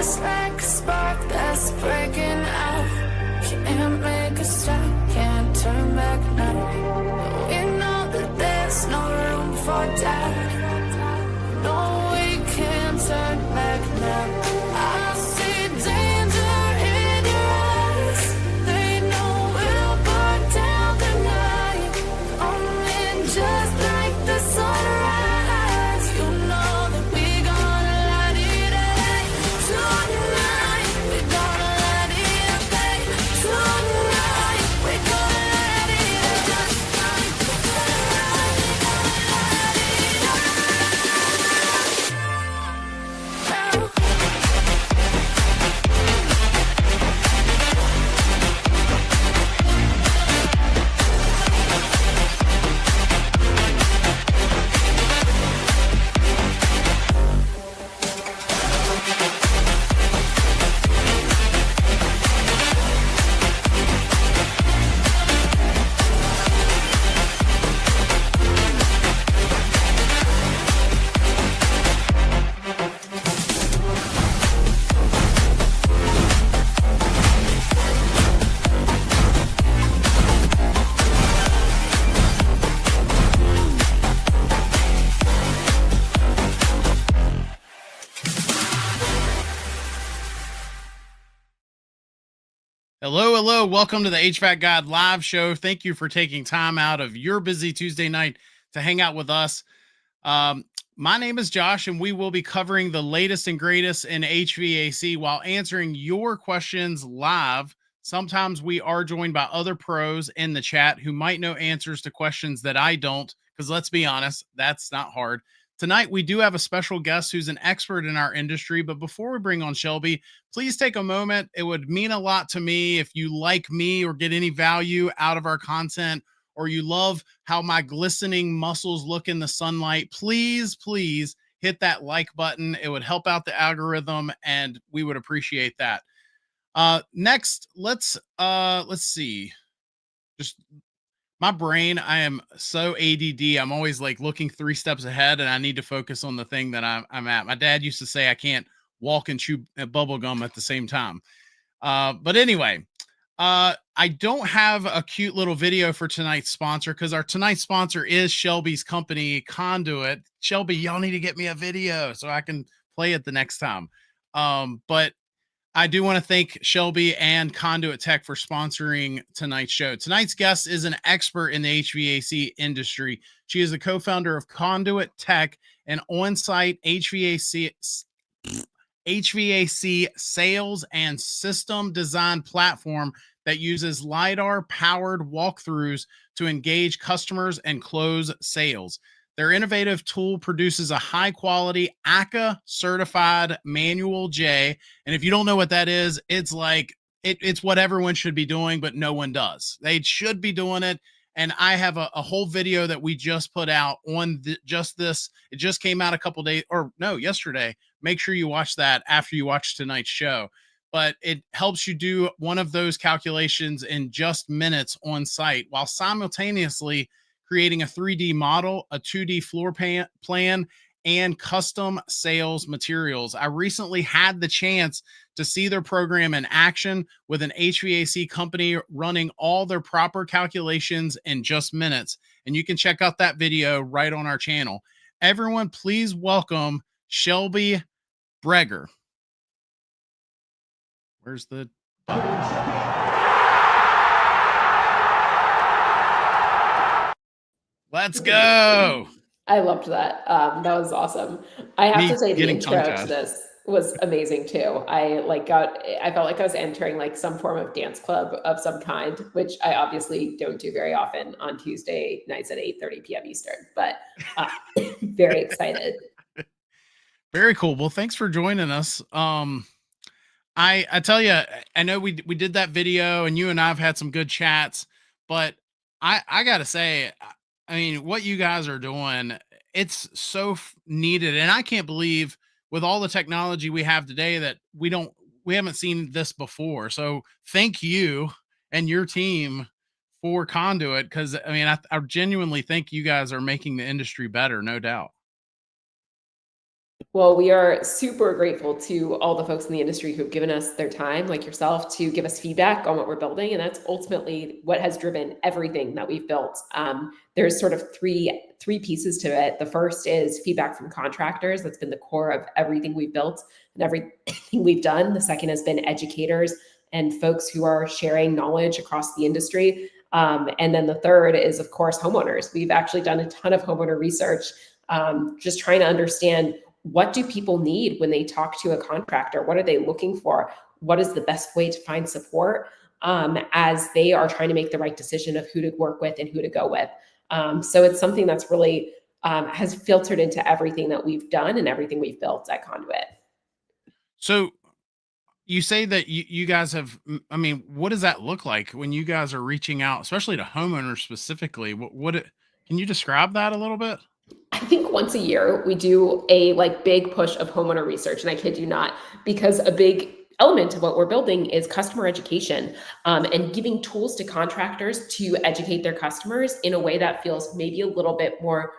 just like a spark that's breaking out. Can't make a stop, can't turn back now. We know that there's no room for doubt. No, we can't turn back now. I see danger in your eyes. They know we'll burn down the night. Coming just like the sunrise. You know that we gonna light it up. Tonight, we gonna light it up. Tonight, we gonna light it up. Hello, hello. Welcome to the HVAC God live show. Thank you for taking time out of your busy Tuesday night to hang out with us. My name is Josh, and we will be covering the latest and greatest in HVAC while answering your questions live. Sometimes we are joined by other pros in the chat who might know answers to questions that I don't, because let's be honest, that's not hard. Tonight, we do have a special guest who's an expert in our industry, but before we bring on Shelby, please take a moment. It would mean a lot to me if you like me or get any value out of our content, or you love how my glistening muscles look in the sunlight. Please, please hit that like button. It would help out the algorithm, and we would appreciate that. Next, let's see. Just my brain, I am so ADD. I'm always like looking 3 steps ahead, and I need to focus on the thing that I'm at. My dad used to say I can't walk and chew bubble gum at the same time. But anyway, I don't have a cute little video for tonight's sponsor because our tonight's sponsor is Shelby's company, Conduit. Shelby, y'all need to get me a video so I can play it the next time. But I do want to thank Shelby and Conduit Tech for sponsoring tonight's show. Tonight's guest is an expert in the HVAC industry. She is the co-founder of Conduit Tech, an on-site HVAC sales and system design platform that uses LiDAR-powered walkthroughs to engage customers and close sales. Their innovative tool produces a high-quality ACCA-certified Manual J, and if you don't know what that is, it's like it's what everyone should be doing, but no one does. They should be doing it, and I have a whole video that we just put out on just this. It just came out a couple days, or no, yesterday. Make sure you watch that after you watch tonight's show. But it helps you do one of those calculations in just minutes on site while simultaneously creating a 3D model, a 2D floor plan, and custom sales materials. I recently had the chance to see their program in action with an HVAC company running all their proper calculations in just minutes. And you can check out that video right on our channel. Everyone, please welcome Shelby Breger. Where's the button? Let's go. I loved that. That was awesome. I have to say the intro to this was amazing too. I felt like I was entering like some form of dance club of some kind, which I obviously don't do very often on Tuesday nights at 8:30 p.m. Eastern, but very excited. Very cool. Well, thanks for joining us. I tell you, I know we did that video and you and I have had some good chats, but I gotta say, I mean, what you guys are doing, it's so needed. And I can't believe with all the technology we have today that we haven't seen this before. So thank you and your team for Conduit. Cause I mean, I genuinely think you guys are making the industry better. No doubt. Well, we are super grateful to all the folks in the industry who've given us their time, like yourself, to give us feedback on what we're building. And that's ultimately what has driven everything that we've built. There's sort of three pieces to it. The first is feedback from contractors. That's been the core of everything we've built and everything we've done. The second has been educators and folks who are sharing knowledge across the industry. And then the third is, of course, homeowners. We've actually done a ton of homeowner research, just trying to understand, what do people need when they talk to a contractor? What are they looking for? What is the best way to find support as they are trying to make the right decision of who to work with and who to go with? So it's something that's really has filtered into everything that we've done and everything we've built at Conduit. So you say that you guys have, I mean, what does that look like when you guys are reaching out, especially to homeowners specifically? Can you describe that a little bit? I think once a year we do a big push of homeowner research, and I kid you not, because a big element of what we're building is customer education, and giving tools to contractors to educate their customers in a way that feels maybe a little bit more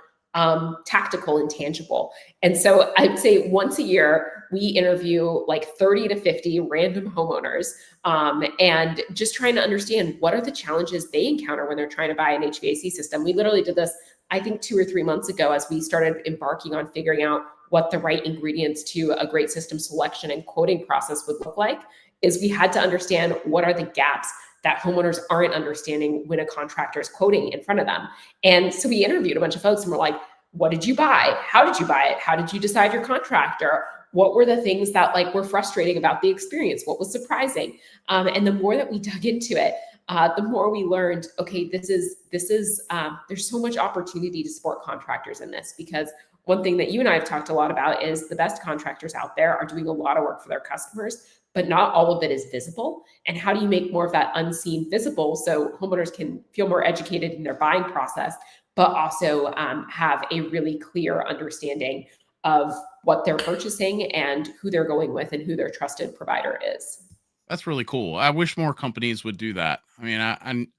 tactical and tangible. And so I'd say once a year we interview like 30 to 50 random homeowners, and just trying to understand, what are the challenges they encounter when they're trying to buy an HVAC system. We literally did this, I think, 2 or 3 months ago, as we started embarking on figuring out what the right ingredients to a great system selection and quoting process would look like. Is we had to understand, what are the gaps that homeowners aren't understanding when a contractor is quoting in front of them. And so we interviewed a bunch of folks and we're like, what did you buy? How did you buy it? How did you decide your contractor? What were the things that were frustrating about the experience? What was surprising? And the more that we dug into it, the more we learned, okay, there's so much opportunity to support contractors in this, because one thing that you and I have talked a lot about is the best contractors out there are doing a lot of work for their customers, but not all of it is visible. And how do you make more of that unseen visible so homeowners can feel more educated in their buying process, but also have a really clear understanding of what they're purchasing and who they're going with and who their trusted provider is. That's really cool. I wish more companies would do that. I mean,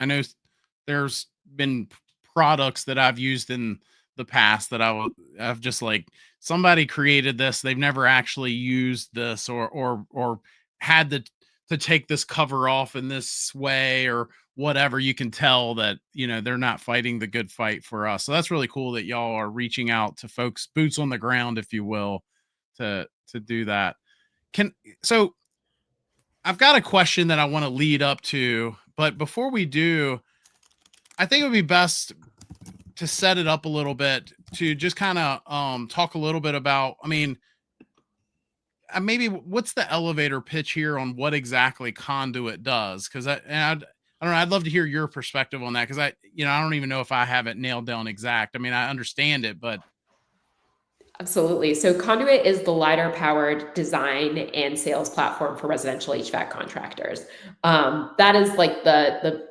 I know there's been products that I've used in the past that I've just like, somebody created this, they've never actually used this, or had to take this cover off in this way or whatever. You can tell that, they're not fighting the good fight for us. So that's really cool that y'all are reaching out to folks, boots on the ground, if you will, to do that. So I've got a question that I want to lead up to, but before we do, I think it would be best to set it up a little bit, to just kind of talk a little bit about, I mean, maybe what's the elevator pitch here on what exactly Conduit does? Because I don't know, I'd love to hear your perspective on that, because I don't even know if I have it nailed down exact. I mean, I understand it, but Absolutely. So Conduit is the LiDAR powered design and sales platform for residential HVAC contractors. That is like the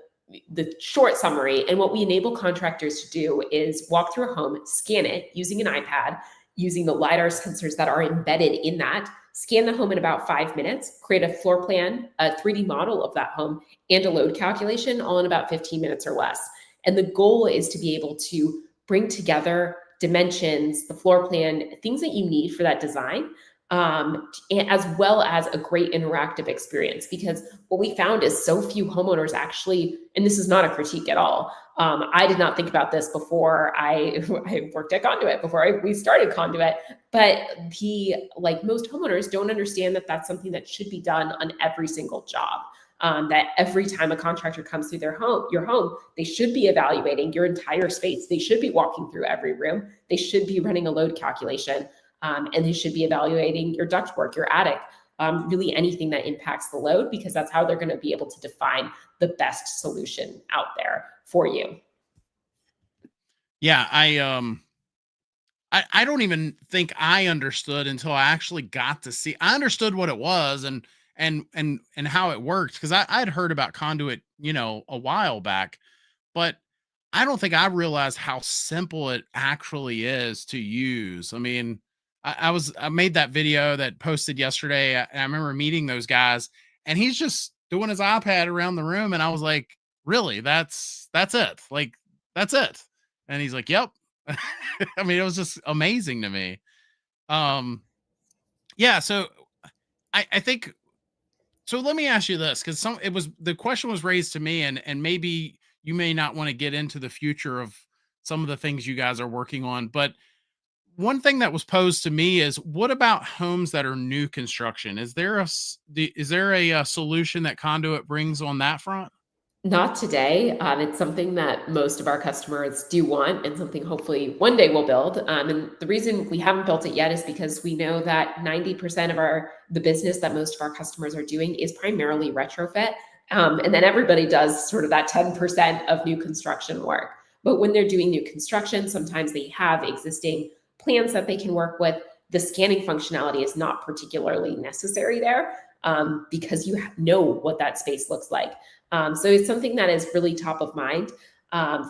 short summary. And what we enable contractors to do is walk through a home, scan it using an iPad, using the LiDAR sensors that are embedded in that, scan the home in about 5 minutes, create a floor plan, a 3D model of that home, and a load calculation, all in about 15 minutes or less. And the goal is to be able to bring together dimensions, the floor plan, things that you need for that design, as well as a great interactive experience. Because what we found is so few homeowners actually, and this is not a critique at all, I did not think about this before I worked at Conduit, before we started Conduit, but most homeowners don't understand that that's something that should be done on every single job. That every time a contractor comes through your home, they should be evaluating your entire space. They should be walking through every room. They should be running a load calculation, and they should be evaluating your ductwork, your attic, really anything that impacts the load, because that's how they're going to be able to define the best solution out there for you. Yeah, I don't even think I understood until I actually got to see. I understood what it was and how it worked, because I'd heard about Conduit, a while back, but I don't think I realized how simple it actually is to use. I mean, I made that video that posted yesterday. I remember meeting those guys, and he's just doing his iPad around the room, and I was like, really? That's it? Like, that's it? And he's like, yep. I mean, it was just amazing to me. Yeah. So I think, so let me ask you this, because the question was raised to me, and maybe you may not want to get into the future of some of the things you guys are working on, but one thing that was posed to me is, what about homes that are new construction? Is there a solution that Conduit brings on that front? Not today. It's something that most of our customers do want and something hopefully one day we'll build. And the reason we haven't built it yet is because we know that 90% of the business that most of our customers are doing is primarily retrofit. And then everybody does sort of that 10% of new construction work. But when they're doing new construction, sometimes they have existing plans that they can work with. The scanning functionality is not particularly necessary there, because you know what that space looks like. So it's something that is really top of mind,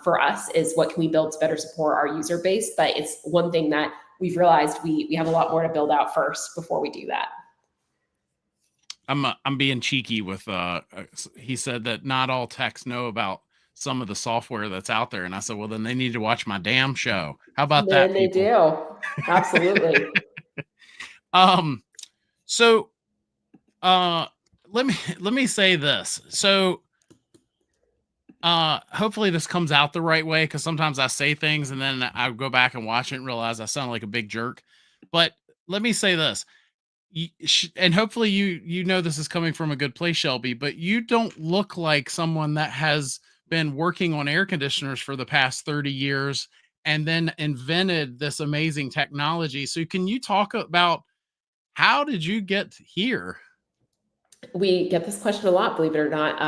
for us, is what can we build to better support our user base. But it's one thing that we've realized we have a lot more to build out first before we do that. I'm being cheeky with he said that not all techs know about some of the software that's out there, and I said, well, then they need to watch my damn show. How about that, Then they people? do. Absolutely. So let me say this. So hopefully this comes out the right way, because sometimes I say things and then I go back and watch it and realize I sound like a big jerk. But let me say this. And hopefully you know this is coming from a good place, Shelby, but you don't look like someone that has been working on air conditioners for the past 30 years and then invented this amazing technology. So can you talk about, how did you get here? We get this question a lot, believe it or not.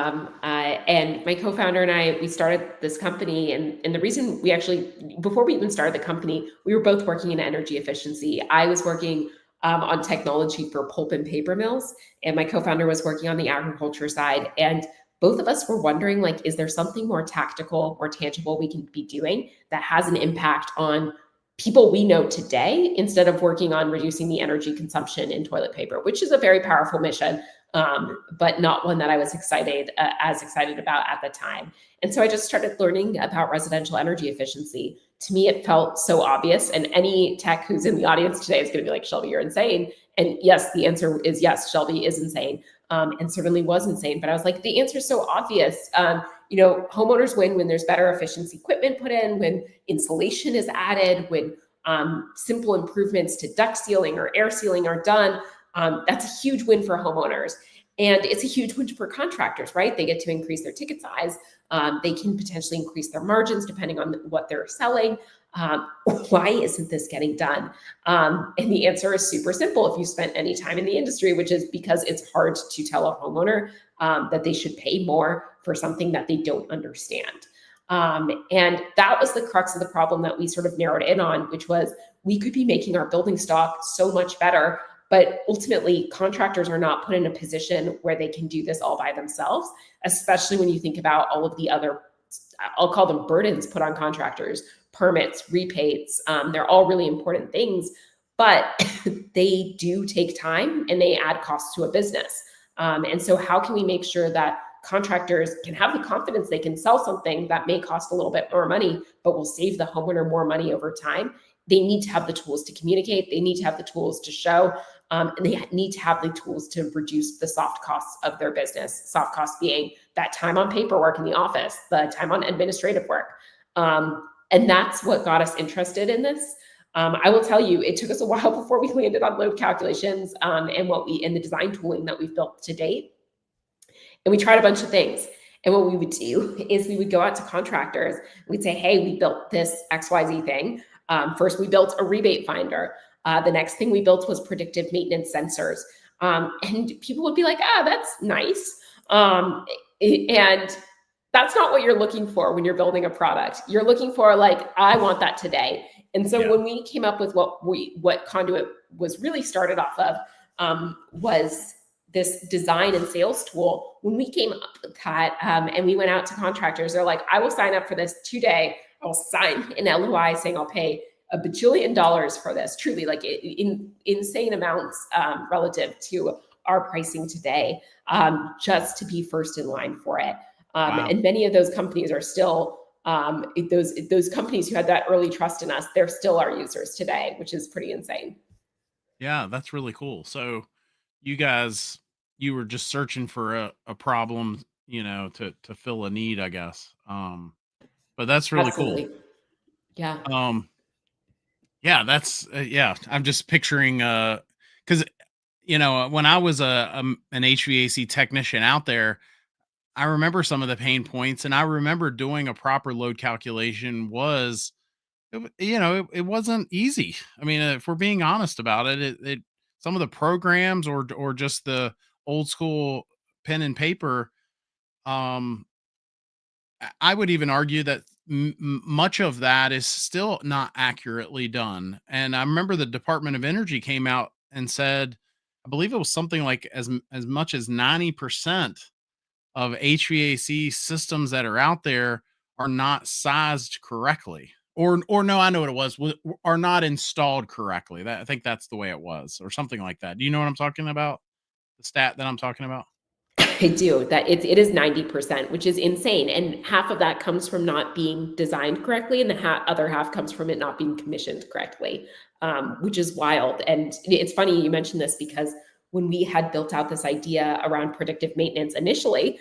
And my co-founder and I, we started this company, and the reason we actually, before we even started the company, we were both working in energy efficiency. I was working on technology for pulp and paper mills, and my co-founder was working on the agriculture side. And both of us were wondering, like, is there something more tactical, more tangible we can be doing that has an impact on people we know today, instead of working on reducing the energy consumption in toilet paper, which is a very powerful mission, but not one that I was as excited about at the time. And so I just started learning about residential energy efficiency. To me, it felt so obvious. And any tech who's in the audience today is going to be like, Shelby, you're insane. And yes, the answer is yes, Shelby is insane, and certainly was insane. But I was like, the answer is so obvious. Homeowners win when there's better efficiency equipment put in, when insulation is added, when simple improvements to duct sealing or air sealing are done. That's a huge win for homeowners. And it's a huge win for contractors, right? They get to increase their ticket size. They can potentially increase their margins depending on what they're selling. Why isn't this getting done? And the answer is super simple if you spent any time in the industry, which is because it's hard to tell a homeowner that they should pay more for something that they don't understand. And that was the crux of the problem that we sort of narrowed in on, which was we could be making our building stock so much better, but ultimately contractors are not put in a position where they can do this all by themselves, especially when you think about all of the other, I'll call them burdens put on contractors, permits, rebates. They're all really important things, but they do take time and they add costs to a business. And so how can we make sure that contractors can have the confidence they can sell something that may cost a little bit more money, but will save the homeowner more money over time? They need to have the tools to communicate. They need to have the tools to show, and they need to have the tools to reduce the soft costs of their business. Soft costs being that time on paperwork in the office, the time on administrative work. And that's what got us interested in this. I will tell you, it took us a while before we landed on load calculations, and the design tooling that we've built to date. And we tried a bunch of things. And what we would do is we would go out to contractors. We'd say, hey, we built this XYZ thing. First, we built a rebate finder. The next thing we built was predictive maintenance sensors. And people would be like, that's nice. And that's not what you're looking for when you're building a product. You're looking for, like, I want that today. And so when we came up with what Conduit was really started off of, was this design and sales tool. When we came up with that, and we went out to contractors, they're like, I will sign up for this today. I'll sign an LOI saying I'll pay $1 bajillion for this, truly, like, in insane amounts relative to our pricing today, just to be first in line for it. Wow. And many of those companies are still, those companies who had that early trust in us, they're still our users today, which is pretty insane. Yeah, that's really cool. So you guys, you were just searching for a problem, to fill a need, I guess. But that's really cool. Absolutely. Yeah. Um, yeah, that's yeah. I'm just picturing because when I was an HVAC technician out there, I remember some of the pain points, and I remember doing a proper load calculation was it wasn't easy. I mean, if we're being honest about it, it some of the programs or just the old school pen and paper. Um, I would even argue that much of that is still not accurately done. And I remember the Department of Energy came out and said, I believe it was something like as much as 90% of HVAC systems that are out there are not sized correctly. Or no, I know what it was. Are not installed correctly. That I think that's the way it was, or something like that. Do you know what I'm talking about? The stat that I'm talking about? I do. That it is 90%, which is insane. And half of that comes from not being designed correctly, and the other half comes from it not being commissioned correctly, which is wild. And it's funny you mentioned this because when we had built out this idea around predictive maintenance initially,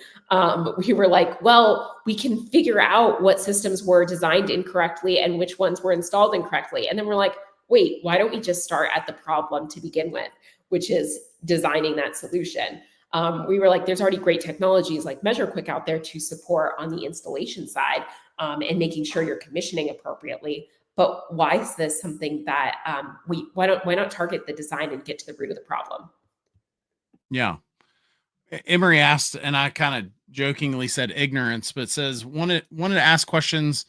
we were like, well, we can figure out what systems were designed incorrectly and which ones were installed incorrectly. And then we're like, wait, why don't we just start at the problem to begin with, which is designing that solution? We were like, there's already great technologies like MeasureQuick out there to support on the installation side, and making sure you're commissioning appropriately. But why is this something that why not target the design and get to the root of the problem? Yeah. Emery asked, and I kind of jokingly said ignorance, but says wanted to ask questions.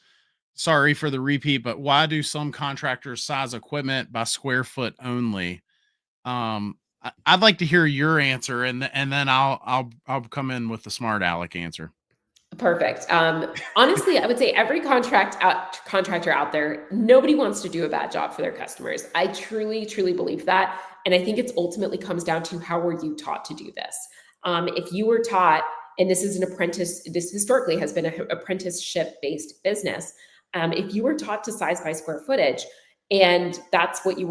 Sorry for the repeat, but why do some contractors size equipment by square foot only? I'd like to hear your answer, and then I'll come in with the smart aleck answer. Perfect. Honestly, I would say every contractor out there, nobody wants to do a bad job for their customers. I truly, truly believe that, and I think it's ultimately comes down to how were you taught to do this. If you were taught, and this is an apprentice, this historically has been an apprenticeship-based business. If you were taught to size by square footage, and that's what you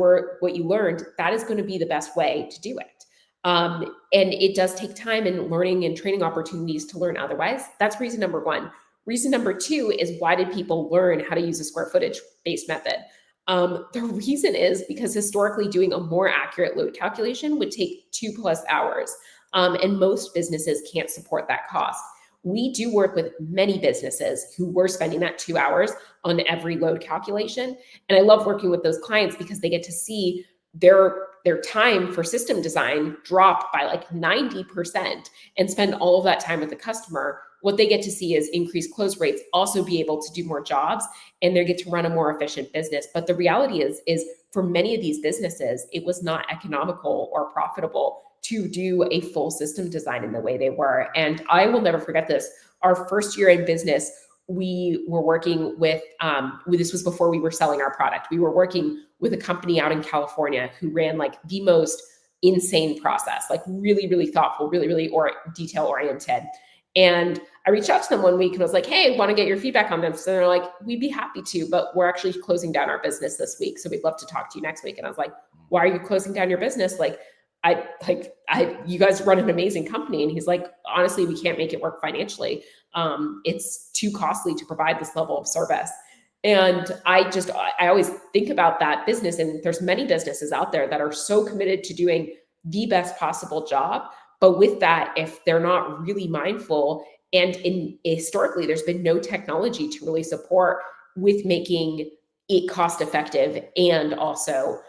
learned, that is going to be the best way to do it. And it does take time and learning and training opportunities to learn otherwise. That's reason number one. Reason number two is why did people learn how to use a square footage based method? The reason is because historically doing a more accurate load calculation would take 2+ hours. And most businesses can't support that cost. We do work with many businesses who were spending that 2 hours on every load calculation. And I love working with those clients because they get to see their time for system design drop by like 90% and spend all of that time with the customer. What they get to see is increased close rates, also be able to do more jobs, and they get to run a more efficient business. But the reality is for many of these businesses, it was not economical or profitable to do a full system design in the way they were. And I will never forget this. Our first year in business, we were working with, this was before we were selling our product. We were working with a company out in California who ran like the most insane process, like really, really thoughtful, really, really detail oriented. And I reached out to them one week and was like, hey, want to get your feedback on this? And they're like, we'd be happy to, but we're actually closing down our business this week. So we'd love to talk to you next week. And I was like, why are you closing down your business? You guys run an amazing company. And he's like, honestly, we can't make it work financially. It's too costly to provide this level of service. And I always think about that business, and there's many businesses out there that are so committed to doing the best possible job. But with that, if they're not really mindful, and historically, there's been no technology to really support with making it cost effective and also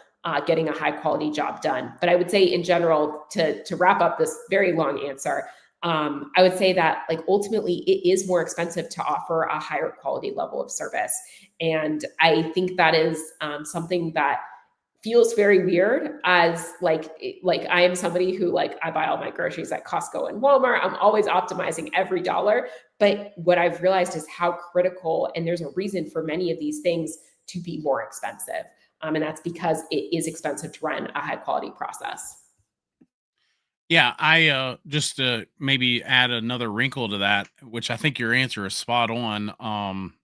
getting a high quality job done. But I would say in general, to wrap up this very long answer, I would say that like ultimately it is more expensive to offer a higher quality level of service. And I think that is something that feels very weird as like I am somebody who like I buy all my groceries at Costco and Walmart. I'm always optimizing every dollar. But what I've realized is how critical, and there's a reason for many of these things to be more expensive. And that's because it is expensive to run a high quality process. Yeah, I just to maybe add another wrinkle to that, which I think your answer is spot on.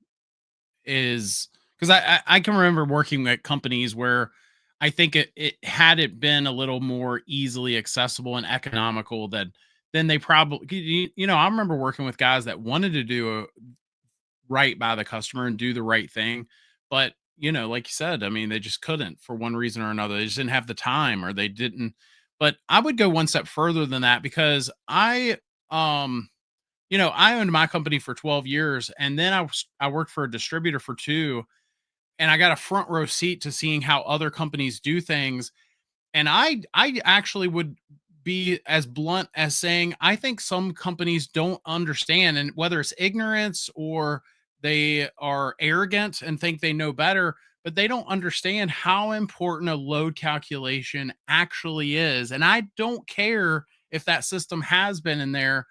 Is because I can remember working at companies where I think it had it been a little more easily accessible and economical, then they probably, I remember working with guys that wanted to do right by the customer and do the right thing. But, like you said, I mean, they just couldn't for one reason or another. They just didn't have the time, or they didn't. But I would go one step further than that, because I owned my company for 12 years, and then I worked for a distributor for 2, and I got a front row seat to seeing how other companies do things. And I actually would be as blunt as saying, I think some companies don't understand, and whether it's ignorance or they are arrogant and think they know better, but they don't understand how important a load calculation actually is. And I don't care if that system has been in there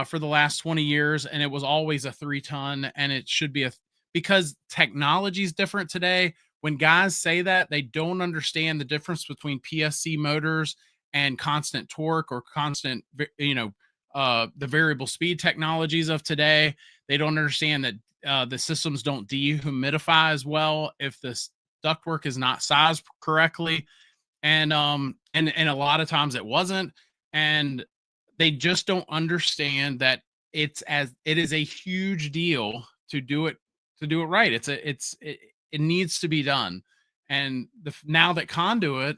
for the last 20 years and it was always a 3-ton, and it should be because technology is different today. When guys say that, they don't understand the difference between PSC motors and constant torque, or constant, the variable speed technologies of today. They don't understand that the systems don't dehumidify as well if the ductwork is not sized correctly. And a lot of times it wasn't. And they just don't understand that it is a huge deal to do it right. It needs to be done. And now that Conduit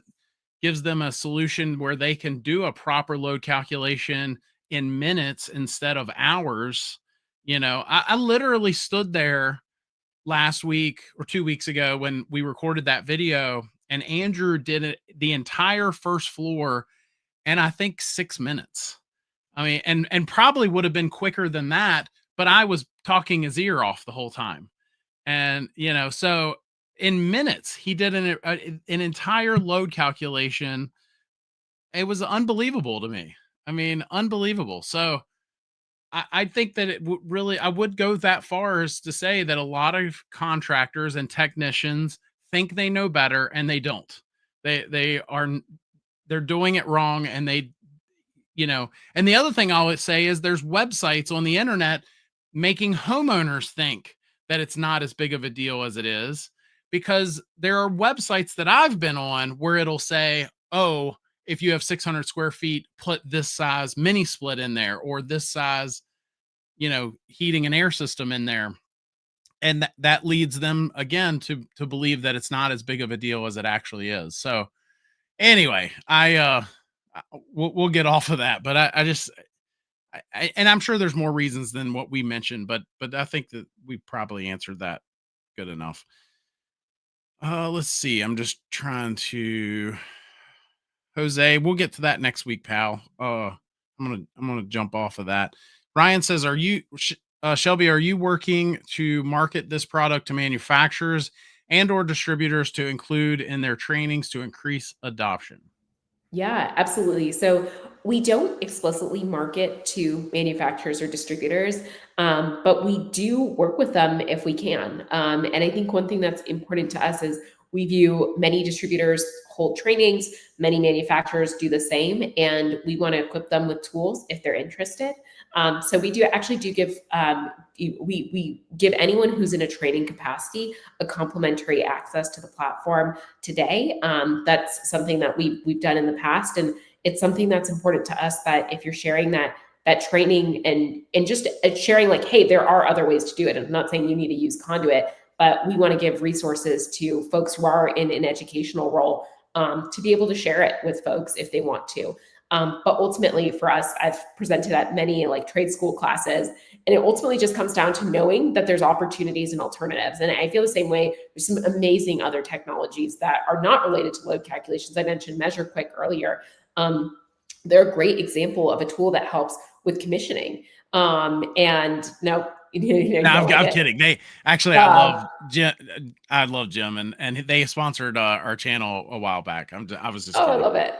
gives them a solution where they can do a proper load calculation in minutes instead of hours. I literally stood there last week or 2 weeks ago when we recorded that video, and Andrew did it the entire first floor in, I think, 6 minutes. I mean, and probably would have been quicker than that, but I was talking his ear off the whole time. And, so in minutes, he did an entire load calculation. It was unbelievable to me. I mean, unbelievable. So I think that I would go that far as to say that a lot of contractors and technicians think they know better, and they don't. They're doing it wrong, and and the other thing I would say is there's websites on the internet making homeowners think that it's not as big of a deal as it is, because there are websites that I've been on where it'll say, oh, if you have 600 square feet, put this size mini split in there, or this size, heating and air system in there. And that leads them again to believe that it's not as big of a deal as it actually is. So anyway, we'll get off of that, but and I'm sure there's more reasons than what we mentioned, but I think that we probably answered that good enough. Let's see. I'm just trying to, Jose, we'll get to that next week, pal. I'm gonna jump off of that. Ryan says, are you Shelby, are you working to market this product to manufacturers and or distributors to include in their trainings to increase adoption? Yeah, absolutely. So we don't explicitly market to manufacturers or distributors, but we do work with them if we can. And I think one thing that's important to us is we view many distributors hold trainings, many manufacturers do the same, and we want to equip them with tools if they're interested. So we do give we give anyone who's in a training capacity a complimentary access to the platform today. That's something that we've done in the past, and it's something that's important to us, that if you're sharing that training and just sharing, like, hey, there are other ways to do it. I'm not saying you need to use Conduit, but we want to give resources to folks who are in an educational role to be able to share it with folks if they want to. But ultimately for us, I've presented at many trade school classes, and it ultimately just comes down to knowing that there's opportunities and alternatives. And I feel the same way. There's some amazing other technologies that are not related to load calculations. I mentioned MeasureQuick earlier. They're a great example of a tool that helps with commissioning. And now, I'm kidding. They actually, I love Jim, and they sponsored our channel a while back. I was just kidding. I love it.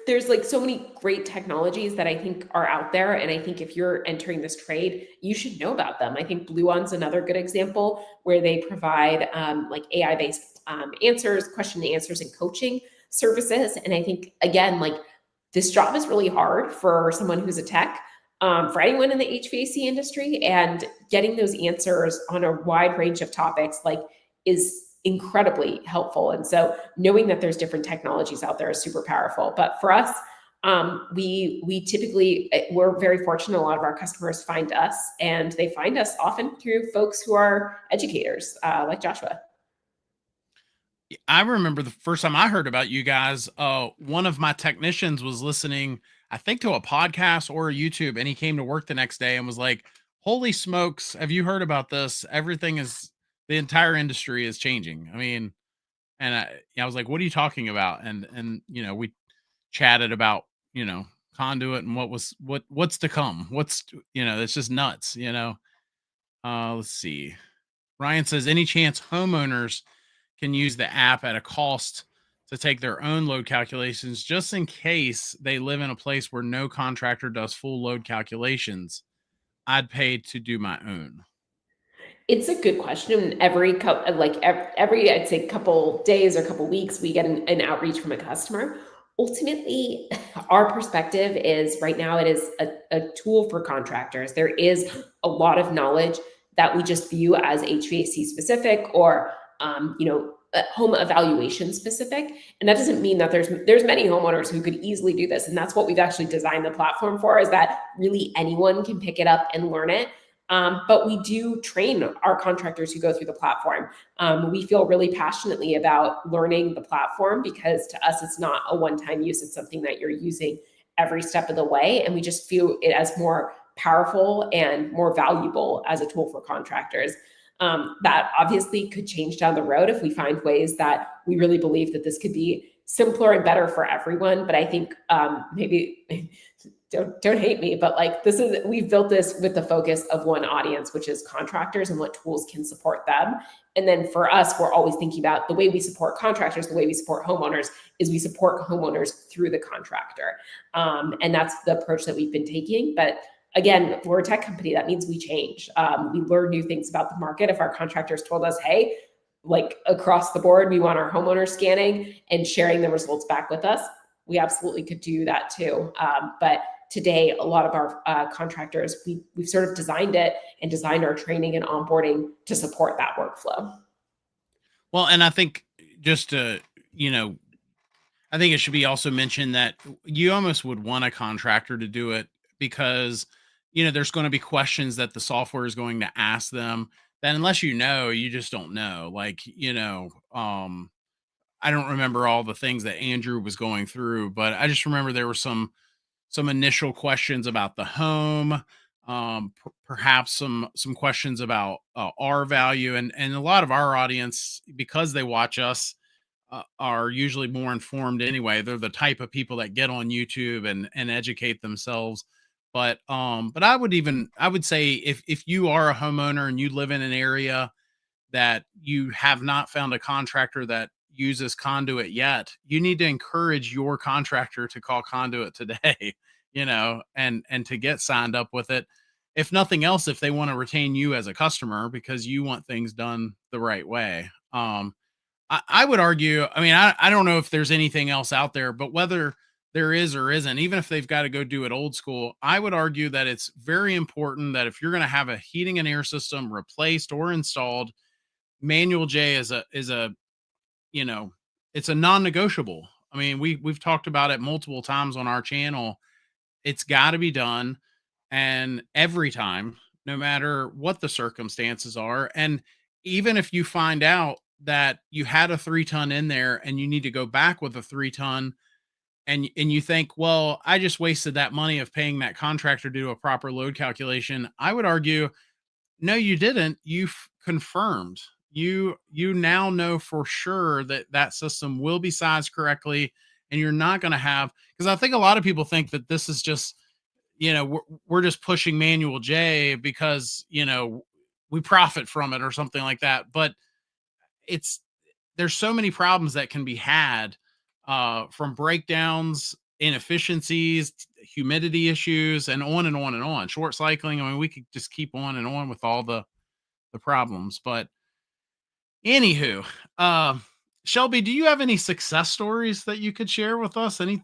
There's like so many great technologies that I think are out there. And I think if you're entering this trade, you should know about them. I think Bluon's another good example where they provide AI-based question and answers and coaching services. And I think, again, this job is really hard for someone who's a tech, for anyone in the HVAC industry, and getting those answers on a wide range of topics is incredibly helpful. And so knowing that there's different technologies out there is super powerful. But for us, we typically, we're very fortunate. A lot of our customers find us, and they find us often through folks who are educators, like Joshua. I remember the first time I heard about you guys, one of my technicians was listening, I think, to a podcast or a YouTube, and he came to work the next day and was like, "Holy smokes, have you heard about this? The entire industry is changing." I mean, and I was like, "What are you talking about?" And we chatted about, Conduit and what's to come. It's just nuts, let's see. Ryan says, any chance homeowners can use the app at a cost to take their own load calculations just in case they live in a place where no contractor does full load calculations? I'd pay to do my own. It's a good question. Every I'd say couple days or couple weeks, we get an outreach from a customer. Ultimately, our perspective is right now it is a tool for contractors. There is a lot of knowledge that we just view as HVAC specific or home evaluation specific. And that doesn't mean that there's many homeowners who could easily do this. And that's what we've actually designed the platform for, is that really anyone can pick it up and learn it. But we do train our contractors who go through the platform. We feel really passionately about learning the platform because to us, it's not a one-time use. It's something that you're using every step of the way. And we just view it as more powerful and more valuable as a tool for contractors. That obviously could change down the road if we find ways that we really believe that this could be simpler and better for everyone. But I think maybe don't hate me, but we've built this with the focus of one audience, which is contractors and what tools can support them. And then for us, we're always thinking about the way we support contractors, the way we support homeowners is we support homeowners through the contractor. And that's the approach that we've been taking. But again, we're a tech company. That means we change. We learn new things about the market. If our contractors told us, hey, across the board, we want our homeowners scanning and sharing the results back with us, we absolutely could do that too. But today, a lot of our contractors, we've sort of designed it and designed our training and onboarding to support that workflow. Well, and I think just to, I think it should be also mentioned that you almost would want a contractor to do it because, there's going to be questions that the software is going to ask them that unless you just don't know. I don't remember all the things that Andrew was going through, but I just remember there were some initial questions about the home, perhaps some questions about R value, and a lot of our audience, because they watch us, are usually more informed anyway. They're the type of people that get on YouTube and educate themselves. But I would say if you are a homeowner and you live in an area that you have not found a contractor that uses Conduit yet, you need to encourage your contractor to call Conduit today, and to get signed up with it. If nothing else, if they want to retain you as a customer because you want things done the right way. I would argue, I don't know if there's anything else out there, but whether there is or isn't, even if they've got to go do it old school, I would argue that it's very important that if you're going to have a heating and air system replaced or installed, Manual J is a it's a non-negotiable. We've talked about it multiple times on our channel. It's got to be done, and every time, no matter what the circumstances are. And even if you find out that you had a 3-ton in there and you need to go back with a 3-ton, and you think, well, I just wasted that money of paying that contractor to do a proper load calculation, I would argue, no, you didn't. You've confirmed. You now know for sure that that system will be sized correctly, and you're not going to have, because I think a lot of people think that this is just, we're just pushing Manual J because, we profit from it or something like that. But there's so many problems that can be had from breakdowns, inefficiencies, humidity issues, and on and on and on. Short cycling. We could just keep on and on with all the problems. But anywho, Shelby, do you have any success stories that you could share with us? Any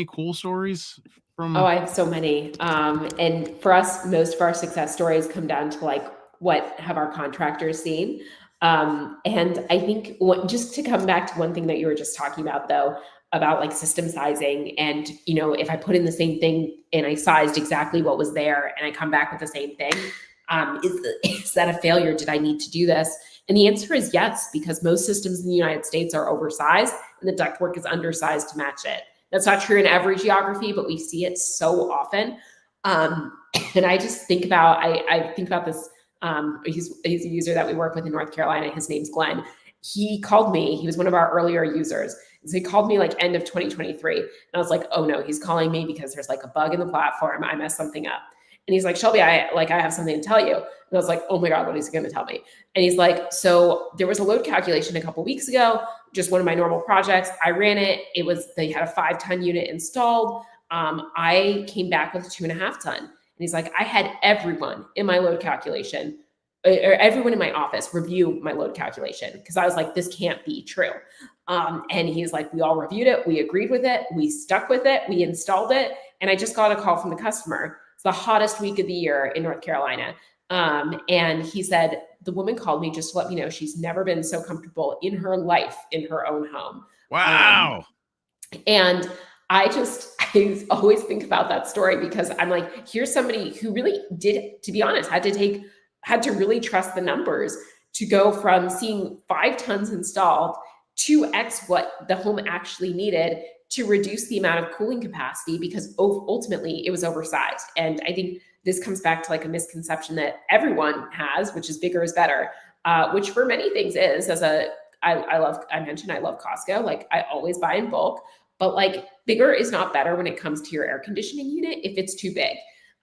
cool stories from? Oh, I have so many. And for us, most of our success stories come down to what have our contractors seen. And I think just to come back to one thing that you were just talking about, though, about like system sizing, and if I put in the same thing and I sized exactly what was there and I come back with the same thing, is that a failure? Did I need to do this? And the answer is yes, because most systems in the United States are oversized and the ductwork is undersized to match it. That's not true in every geography, but we see it so often. And I just think about, I think about this. He's a user that we work with in North Carolina. His name's Glenn. He called me. He was one of our earlier users. So he called me like end of 2023. And I was like, oh no, he's calling me because there's like a bug in the platform. I messed something up. And he's like, Shelby, I have something to tell you. And I was like, oh my God, what is he going to tell me? And he's like, so there was a load calculation a couple of weeks ago, just one of my normal projects. I ran it. They had a 5-ton unit installed. I came back with a 2.5 ton. And he's like, I had everyone in my load calculation, or everyone in my office review my load calculation, because I was like, this can't be true. And he's like, we all reviewed it. We agreed with it. We stuck with it. We installed it. And I just got a call from the customer. It's the hottest week of the year in North Carolina. And he said, the woman called me just to let me know she's never been so comfortable in her life in her own home. Wow. And I always think about that story, because I'm like, here's somebody who really did, to be honest, had to really trust the numbers to go from seeing 5 tons installed to X what the home actually needed to reduce the amount of cooling capacity, because ultimately it was oversized. And I think this comes back to like a misconception that everyone has, which is bigger is better, which for many things is. I mentioned I love Costco. Like I always buy in bulk, but like bigger is not better when it comes to your air conditioning unit if it's too big.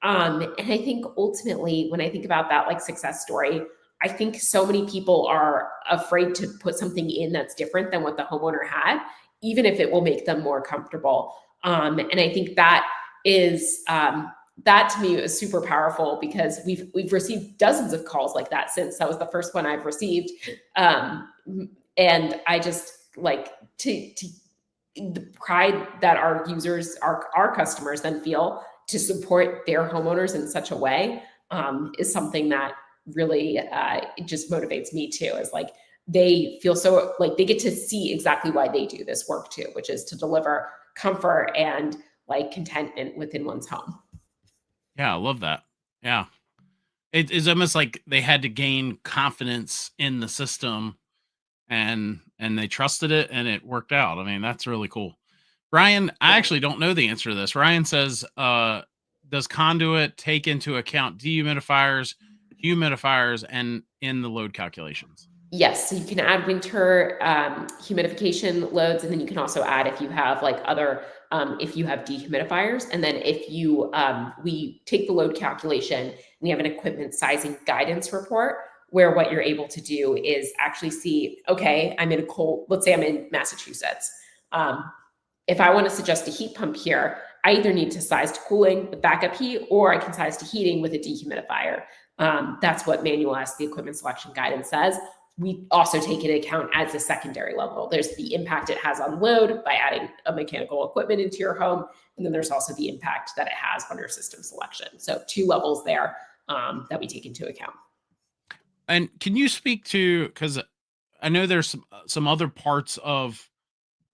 And I think ultimately when I think about that like success story, I think so many people are afraid to put something in that's different than what the homeowner had, even if it will make them more comfortable. And I think that is, that to me is super powerful, because we've received dozens of calls like that since. That was the first one I've received. And I just like to the pride that our users, our customers then feel to support their homeowners in such a way, is something that really it just motivates me too. Is like they feel so like they get to see exactly why they do this work too, which is to deliver comfort and like contentment within one's home. Yeah, I love that. Yeah. It is almost like they had to gain confidence in the system, and they trusted it and it worked out. I mean, that's really cool. Ryan, I actually don't know the answer to this. Ryan says, does Conduit take into account dehumidifiers, humidifiers, and in the load calculations? Yes, so you can add winter humidification loads, and then you can also add if you have like other, if you have dehumidifiers, and then if you, we take the load calculation and we have an equipment sizing guidance report where what you're able to do is actually see, okay, I'm in a cold, let's say I'm in Massachusetts. If I want to suggest a heat pump here, I either need to size to cooling with backup heat, or I can size to heating with a dehumidifier. That's what Manual S, the equipment selection guidance, says. We also take into account as a secondary level. There's the impact it has on load by adding a mechanical equipment into your home. And then there's also the impact that it has on your system selection. So 2 levels there that we take into account. And can you speak to, because I know there's some other parts of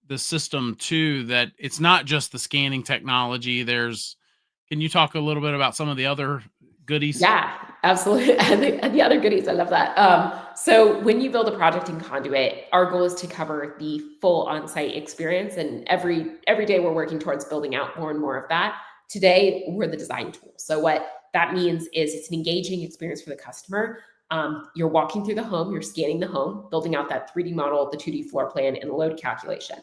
the system too, that it's not just the scanning technology. Can you talk a little bit about some of the other goodies? Yeah, absolutely. And the other goodies, I love that. So when you build a project in Conduit, our goal is to cover the full on-site experience. And every day we're working towards building out more and more of that. Today, we're the design tool. So what that means is it's an engaging experience for the customer. You're walking through the home, you're scanning the home, building out that 3D model, the 2D floor plan, and the load calculation.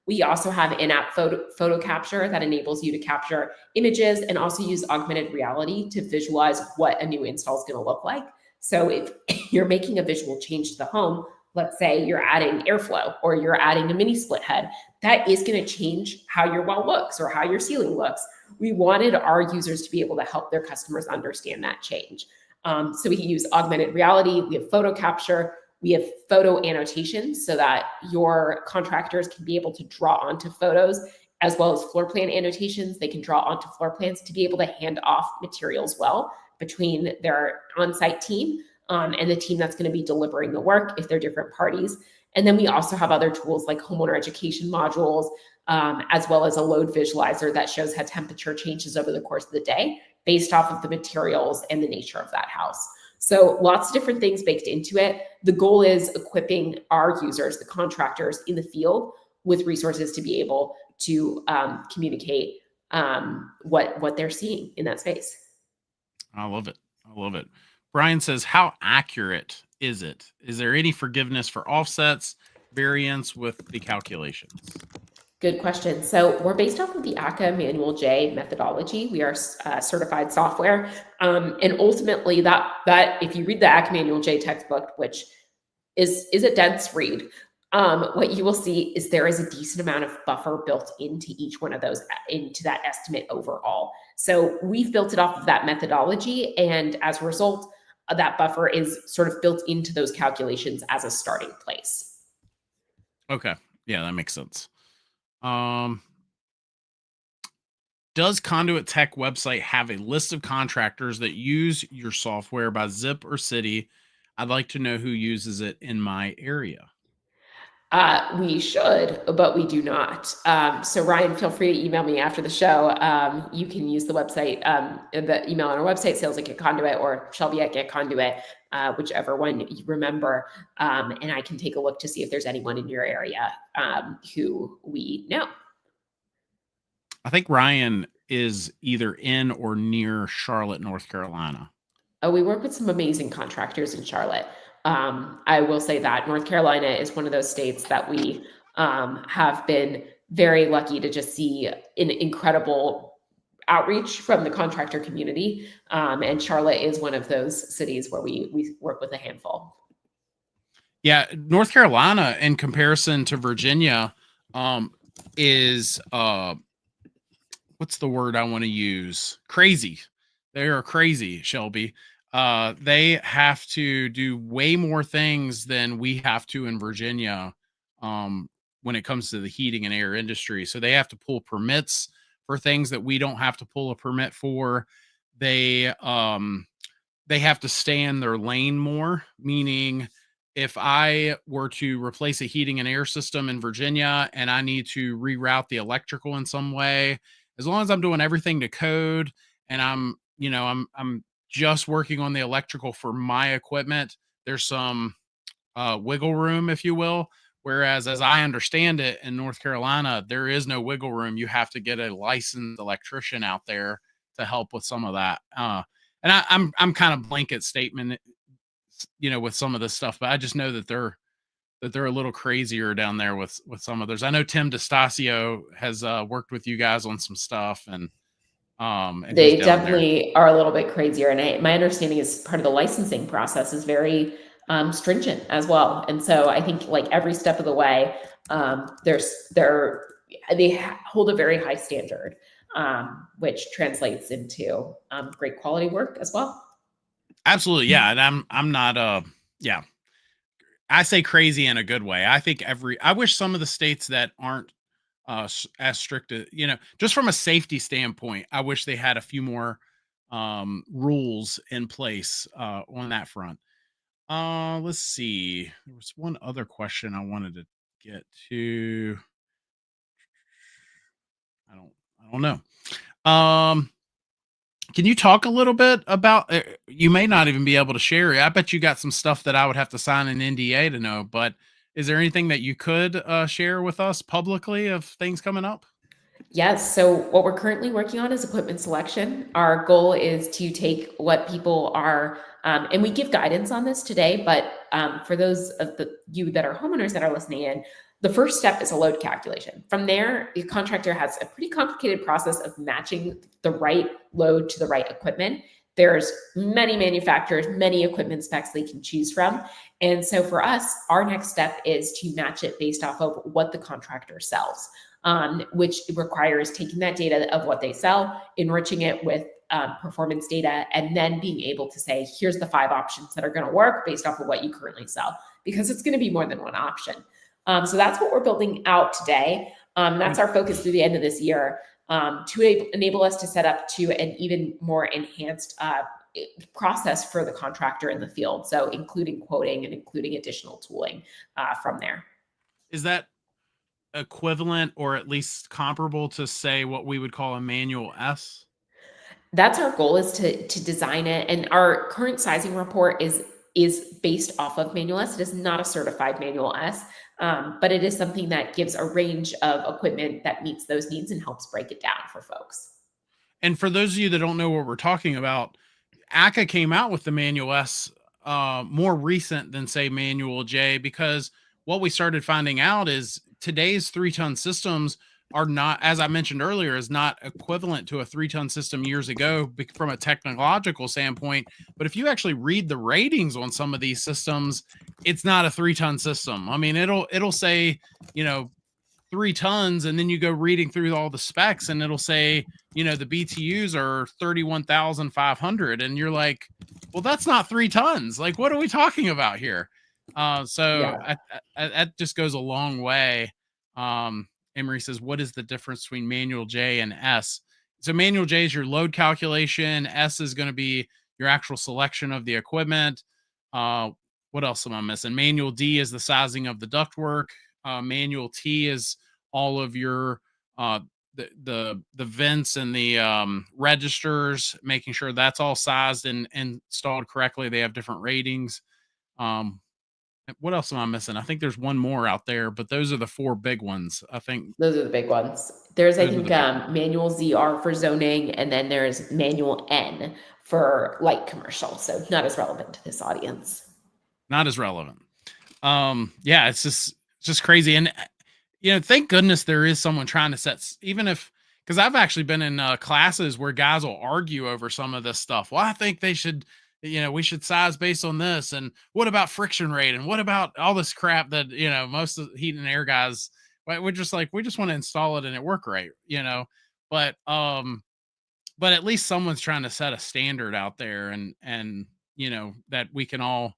We also have in-app photo capture that enables you to capture images and also use augmented reality to visualize what a new install is going to look like. So if you're making a visual change to the home, let's say you're adding airflow or you're adding a mini split head, that is going to change how your wall looks or how your ceiling looks. We wanted our users to be able to help their customers understand that change. So we use augmented reality, we have photo capture, we have photo annotations so that your contractors can be able to draw onto photos, as well as floor plan annotations. They can draw onto floor plans to be able to hand off materials well between their on-site team. and the team that's going to be delivering the work if they're different parties. And then we also have other tools like homeowner education modules, as well as a load visualizer that shows how temperature changes over the course of the day based off of the materials and the nature of that house. So lots of different things baked into it. The goal is equipping our users, the contractors in the field, with resources to be able to communicate what they're seeing in that space. I love it. I love it. Brian says, how accurate is it? Is there any forgiveness for offsets, variance with the calculations? Good question. So we're based off of the ACCA Manual J methodology. We are certified software. And ultimately that if you read the ACCA Manual J textbook, which is a dense read, what you will see is there is a decent amount of buffer built into each one of those, into that estimate overall. So we've built it off of that methodology. And as a result, that buffer is sort of built into those calculations as a starting place. Okay. Yeah, that makes sense. Does Conduit Tech website have a list of contractors that use your software by zip or city? I'd like to know who uses it in my area. We should, but we do not. So Ryan, feel free to email me after the show. You can use the website, the email on our website, sales@getconduit, or Shelby@getconduit, whichever one you remember. And I can take a look to see if there's anyone in your area who we know. I think Ryan is either in or near Charlotte, North Carolina. We work with some amazing contractors in Charlotte. I will say that North Carolina is one of those states that we have been very lucky to just see an incredible outreach from the contractor community. And Charlotte is one of those cities where we work with a handful. Yeah, North Carolina, in comparison to Virginia, is what's the word I want to use? Crazy. They are crazy, Shelby. They have to do way more things than we have to in Virginia when it comes to the heating and air industry. So they have to pull permits for things that we don't have to pull a permit for. They have to stay in their lane more, meaning if I were to replace a heating and air system in Virginia and I need to reroute the electrical in some way, as long as I'm doing everything to code and I'm just working on the electrical for my equipment, there's some wiggle room, if you will. Whereas, as I understand it, in North Carolina, there is no wiggle room. You have to get a licensed electrician out there to help with some of that. And I'm kind of blanket statement, with some of this stuff, but I just know that they're a little crazier down there with some others. I know Tim DeStasio has worked with you guys on some stuff, and they definitely are a little bit crazier. And my understanding is part of the licensing process is very stringent as well. And so I think like every step of the way, they hold a very high standard, which translates into great quality work as well. Absolutely. Yeah. And I'm not, yeah, I say crazy in a good way. I think I wish some of the states that aren't as strict, just from a safety standpoint, I wish they had a few more rules in place on that front. Let's see. There was one other question I wanted to get to. I don't know. Can you talk a little bit about, you may not even be able to share it. I bet you got some stuff that I would have to sign an NDA to know, but is there anything that you could share with us publicly of things coming up? Yes. So what we're currently working on is equipment selection. Our goal is to take what people are, and we give guidance on this today, but for those of you that are homeowners that are listening in, the first step is a load calculation. From there, the contractor has a pretty complicated process of matching the right load to the right equipment. There's many manufacturers, many equipment specs they can choose from. And so for us, our next step is to match it based off of what the contractor sells, which requires taking that data of what they sell, enriching it with performance data, and then being able to say, here's the 5 options that are going to work based off of what you currently sell, because it's going to be more than one option. So that's what we're building out today. That's our focus through the end of this year, to enable us to set up to an even more enhanced process for the contractor in the field. So including quoting and including additional tooling from there. Is that equivalent or at least comparable to, say, what we would call a manual S? That's our goal, is to design it. And our current sizing report is based off of Manual S. It is not a certified Manual S, but it is something that gives a range of equipment that meets those needs and helps break it down for folks. And for those of you that don't know what we're talking about, ACCA came out with the Manual S more recent than, say, Manual J, because what we started finding out is today's 3-ton systems are not, as I mentioned earlier, is not equivalent to a 3-ton system years ago from a technological standpoint. But if you actually read the ratings on some of these systems, it's not a 3-ton system. I mean, it'll say, 3 tons, and then you go reading through all the specs and it'll say, the BTUs are 31,500, and you're like, well, that's not 3 tons. Like, what are we talking about here? That just goes a long way. Emery says, what is the difference between Manual J and S? So Manual J is your load calculation. S is going to be your actual selection of the equipment. What else am I missing? Manual D is the sizing of the ductwork. Manual T is all of your the vents and the registers, making sure that's all sized and installed correctly. They have different ratings. What else am I missing? I think there's one more out there, but those are the 4 big ones. I think those are the big ones. There's, I think, Manual ZR for zoning, and then there's Manual N for light commercial. So not as relevant to this audience. Not as relevant. Yeah, it's just crazy. And, thank goodness there is someone trying to set, even if, because I've actually been in classes where guys will argue over some of this stuff. Well, I think they should, we should size based on this. And what about friction rate? And what about all this crap that, most of the heat and air guys, we're just like, we just want to install it and it work right, but at least someone's trying to set a standard out there and, that we can all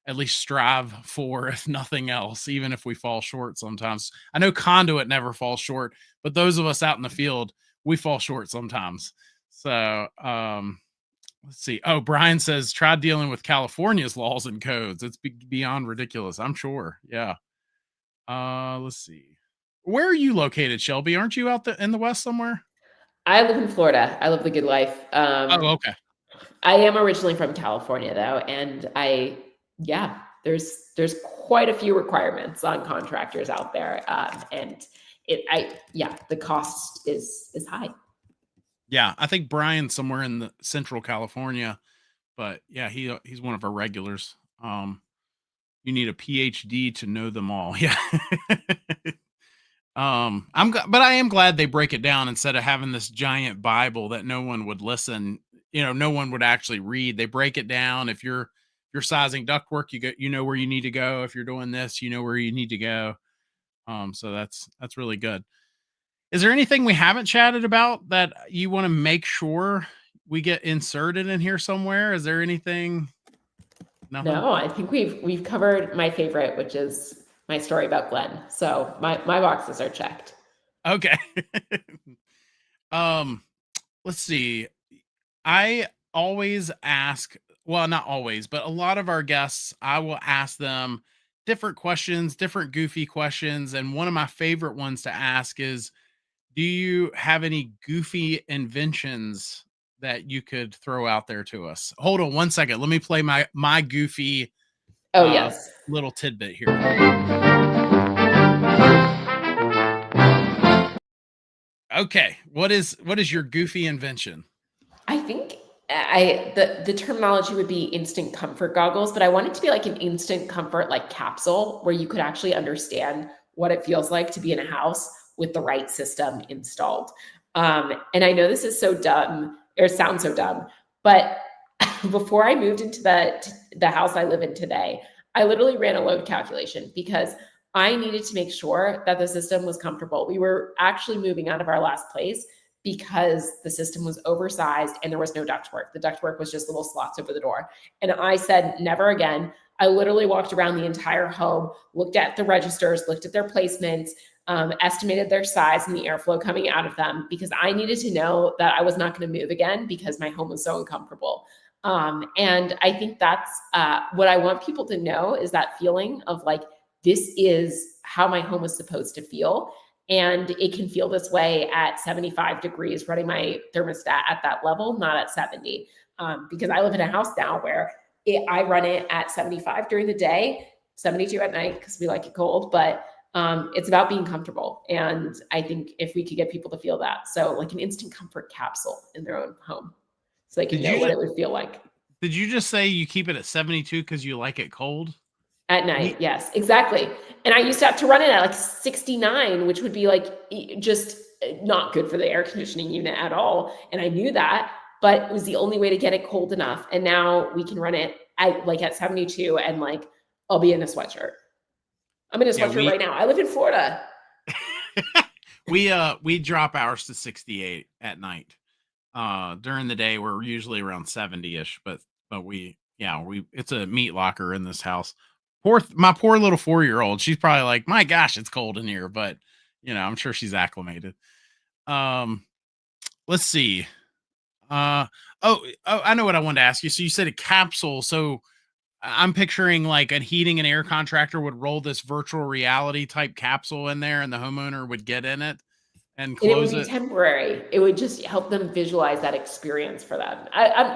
at least strive for, if nothing else, even if we fall short sometimes. I know Conduit never falls short, but those of us out in the field, we fall short sometimes. So, let's see. Oh, Brian says, try dealing with California's laws and codes. It's beyond ridiculous, I'm sure. Yeah. Let's see. Where are you located, Shelby? Aren't you out in the West somewhere? I live in Florida. I live the good life. Okay. I am originally from California, though, and there's quite a few requirements on contractors out there, and the cost is high. Yeah, I think Brian's somewhere in the Central California, but yeah, he's one of our regulars. You need a PhD to know them all. Yeah. But I am glad they break it down instead of having this giant Bible that no one would listen. No one would actually read. They break it down. If you're sizing ductwork, you know where you need to go. If you're doing this, you know where you need to go. So that's really good. Is there anything we haven't chatted about that you want to make sure we get inserted in here somewhere? Is there anything? Nothing? No, I think we've covered my favorite, which is my story about Glenn. So my boxes are checked. Okay. Let's see. I always ask, well, not always, but a lot of our guests, I will ask them different questions, different goofy questions. And one of my favorite ones to ask is, do you have any goofy inventions that you could throw out there to us? Hold on one second. Let me play my goofy yes, little tidbit here. Okay. What is your goofy invention? I think the terminology would be instant comfort goggles, but I want it to be like an instant comfort like capsule where you could actually understand what it feels like to be in a house with the right system installed. And I know this is so dumb, or sounds so dumb, but before I moved into the house I live in today, I literally ran a load calculation because I needed to make sure that the system was comfortable. We were actually moving out of our last place because the system was oversized and there was no ductwork. The ductwork was just little slots over the door. And I said, never again. I literally walked around the entire home, looked at the registers, looked at their placements, estimated their size and the airflow coming out of them because I needed to know that I was not going to move again because my home was so uncomfortable. And I think that's what I want people to know, is that feeling of like, this is how my home is supposed to feel. And it can feel this way at 75 degrees, running my thermostat at that level, not at 70. Because I live in a house now where I run it at 75 during the day, 72 at night, because we like it cold. But it's about being comfortable. And I think if we could get people to feel that, so like an instant comfort capsule in their own home, so they can know what it would feel like. Did you just say you keep it at 72 because you like it cold? At night, yes, exactly. And I used to have to run it at like 69, which would be like just not good for the air conditioning unit at all. And I knew that, but it was the only way to get it cold enough. And now we can run it at 72, and like I'll be in a sweatshirt. I'm in a sweatshirt right now. I live in Florida. We drop ours to 68 at night. During the day we're usually around 70-ish, but it's a meat locker in this house. My poor little 4-year-old, she's probably like, my gosh, it's cold in here, but I'm sure she's acclimated. Let's see. I know what I wanted to ask you. So you said a capsule. So I'm picturing like a heating and air contractor would roll this virtual reality type capsule in there, and the homeowner would get in it and close it. It would be temporary. It would just help them visualize that experience for them.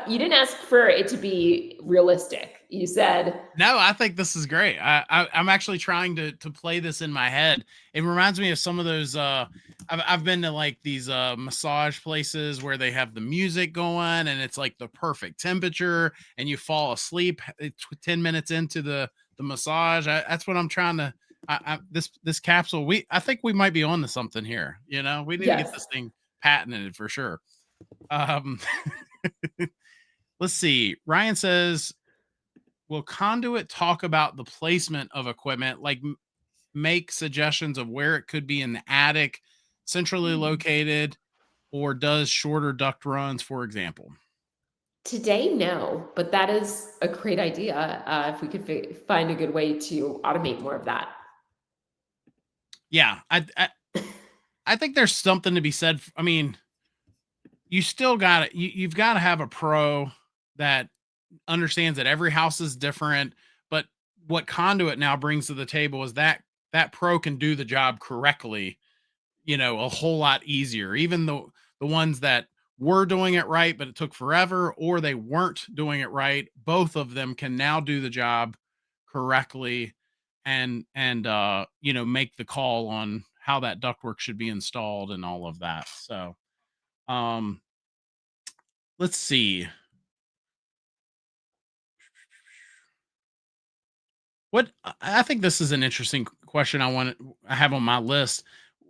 You didn't ask for it to be realistic. You said no. I think this is great. I'm actually trying to play this in my head. It reminds me of some of those. I've been to like these massage places where they have the music going and it's like the perfect temperature, and you fall asleep 10 minutes into the massage. That's what I'm trying to. This capsule, I think we might be on to something here. We need to get this thing patented for sure. Let's see. Ryan says, will Conduit talk about the placement of equipment, like make suggestions of where it could be in the attic, centrally located, or does shorter duct runs, for example? Today, no, but that is a great idea. If we could find a good way to automate more of that. Yeah, I think there's something to be said. I mean, you still got to, you've got to have a pro that understands that every house is different, but what Conduit now brings to the table is that pro can do the job correctly, a whole lot easier. Even the ones that were doing it right, but it took forever, or they weren't doing it right, both of them can now do the job correctly and make the call on how that ductwork should be installed and all of that. So let's see. I think this is an interesting question I have on my list.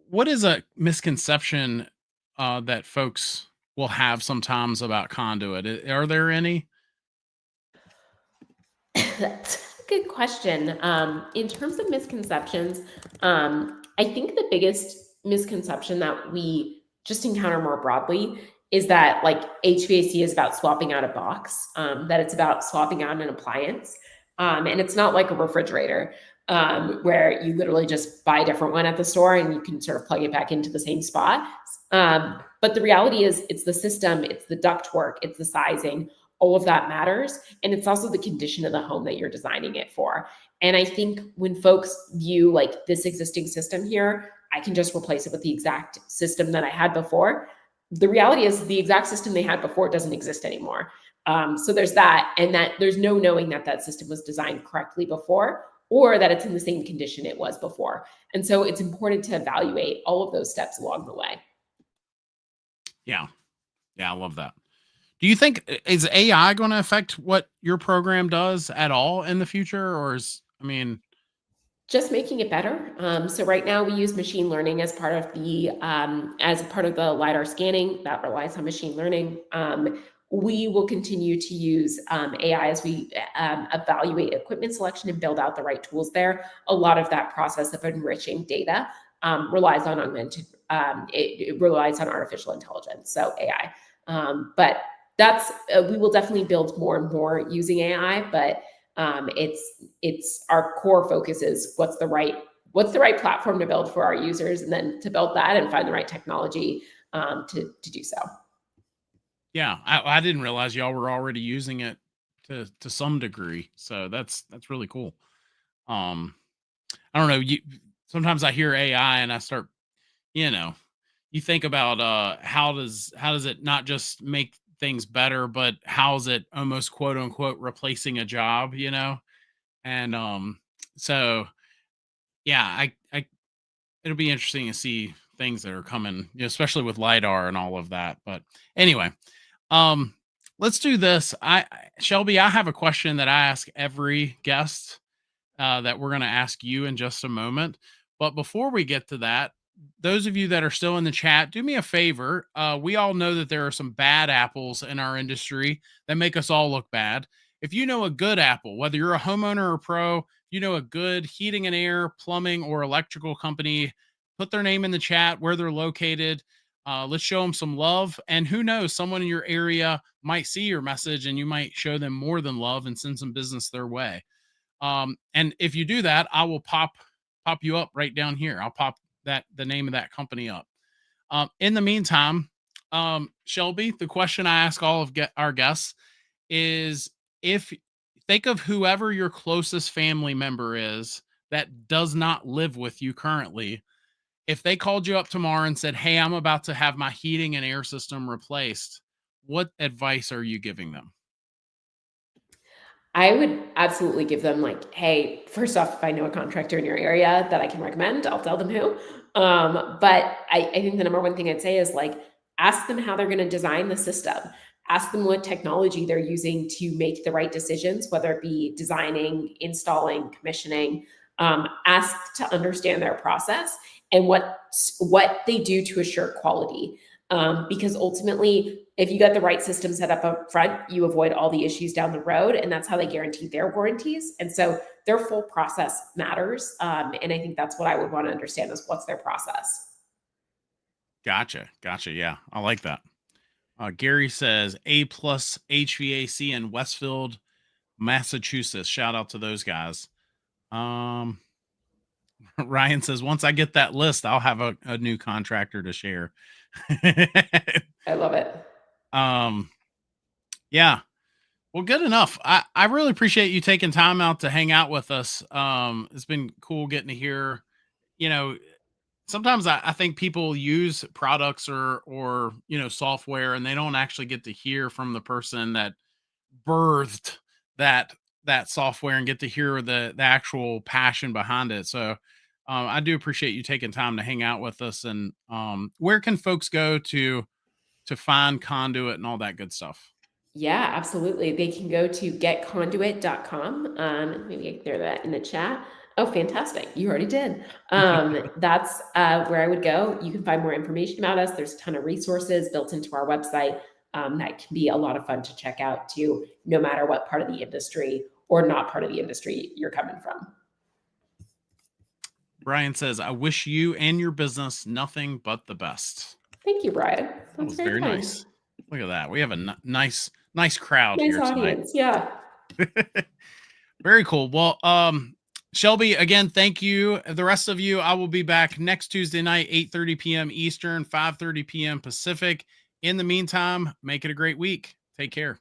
What is a misconception that folks will have sometimes about Conduit? Are there any? That's a good question. In terms of misconceptions, I think the biggest misconception that we just encounter more broadly is that like HVAC is about swapping out a box, that it's about swapping out an appliance. And it's not like a refrigerator where you literally just buy a different one at the store and you can sort of plug it back into the same spot. But the reality is it's the system, it's the ductwork, it's the sizing, all of that matters. And it's also the condition of the home that you're designing it for. And I think when folks view like this existing system here, I can just replace it with the exact system that I had before. The reality is the exact system they had before doesn't exist anymore. So there's that, and that there's no knowing that system was designed correctly before, or that it's in the same condition it was before. And so it's important to evaluate all of those steps along the way. Yeah. I love that. Do you think, is AI going to affect what your program does at all in the future? Or just making it better. So right now we use machine learning as part of the LiDAR scanning that relies on machine learning. We will continue to use AI as we evaluate equipment selection and build out the right tools there. A lot of that process of enriching data relies on it relies on artificial intelligence, so AI. But that's we will definitely build more and more using AI. But it's our core focus is what's the right platform to build for our users, and then to build that and find the right technology to do so. Yeah, I didn't realize y'all were already using it to some degree. So that's really cool. Um, I don't know. Sometimes I hear AI and I start, you know, you think about how does it not just make things better, but how's it almost quote unquote replacing a job, And so yeah, I it'll be interesting to see things that are coming, especially with LiDAR and all of that. But anyway, um, let's do this. Shelby, I have a question that I ask every guest that we're going to ask you in just a moment. But before we get to that, those of you that are still in the chat, do me a favor. We all know that there are some bad apples in our industry that make us all look bad. If you know a good apple, whether you're a homeowner or pro, you know a good heating and air, plumbing, or electrical company, put their name in the chat, where they're located. Let's show them some love. And who knows, someone in your area might see your message and you might show them more than love and send some business their way. And if you do that, I will pop you up right down here. I'll pop the name of that company up. In the meantime, Shelby, the question I ask all of our guests is, if think of whoever your closest family member is that does not live with you currently. If they called you up tomorrow and said, "Hey, I'm about to have my heating and air system replaced," what advice are you giving them? I would absolutely give them like, hey, first off, if I know a contractor in your area that I can recommend, I'll tell them who. But I think the number one thing I'd say is like, ask them how they're going to design the system. Ask them what technology they're using to make the right decisions, whether it be designing, installing, commissioning. Ask to understand their process and what they do to assure quality. Because ultimately, if you got the right system set up front, you avoid all the issues down the road, and that's how they guarantee their warranties. And so their full process matters. And I think that's what I would want to understand is what's their process. Gotcha. Yeah, I like that. Gary says A+ HVAC in Westfield, Massachusetts. Shout out to those guys. Ryan says, once I get that list, I'll have a new contractor to share. I love it. Yeah. Well, good enough. I really appreciate you taking time out to hang out with us. It's been cool getting to hear, sometimes I think people use products or software and they don't actually get to hear from the person that birthed that software and get to hear the actual passion behind it. So I do appreciate you taking time to hang out with us. And where can folks go to find Conduit and all that good stuff? Yeah, absolutely. They can go to getconduit.com. Maybe I can throw that in the chat. Oh, fantastic. You already did. That's where I would go. You can find more information about us. There's a ton of resources built into our website that can be a lot of fun to check out too, no matter what part of the industry or not part of the industry you're coming from. Brian says, I wish you and your business nothing but the best. Thank you, Brian. That was very nice. Look at that. We have a nice crowd nice here audience. Tonight. Yeah. Very cool. Well, Shelby, again, thank you. The rest of you, I will be back next Tuesday night, 8:30 p.m. Eastern, 5:30 p.m. Pacific. In the meantime, make it a great week. Take care.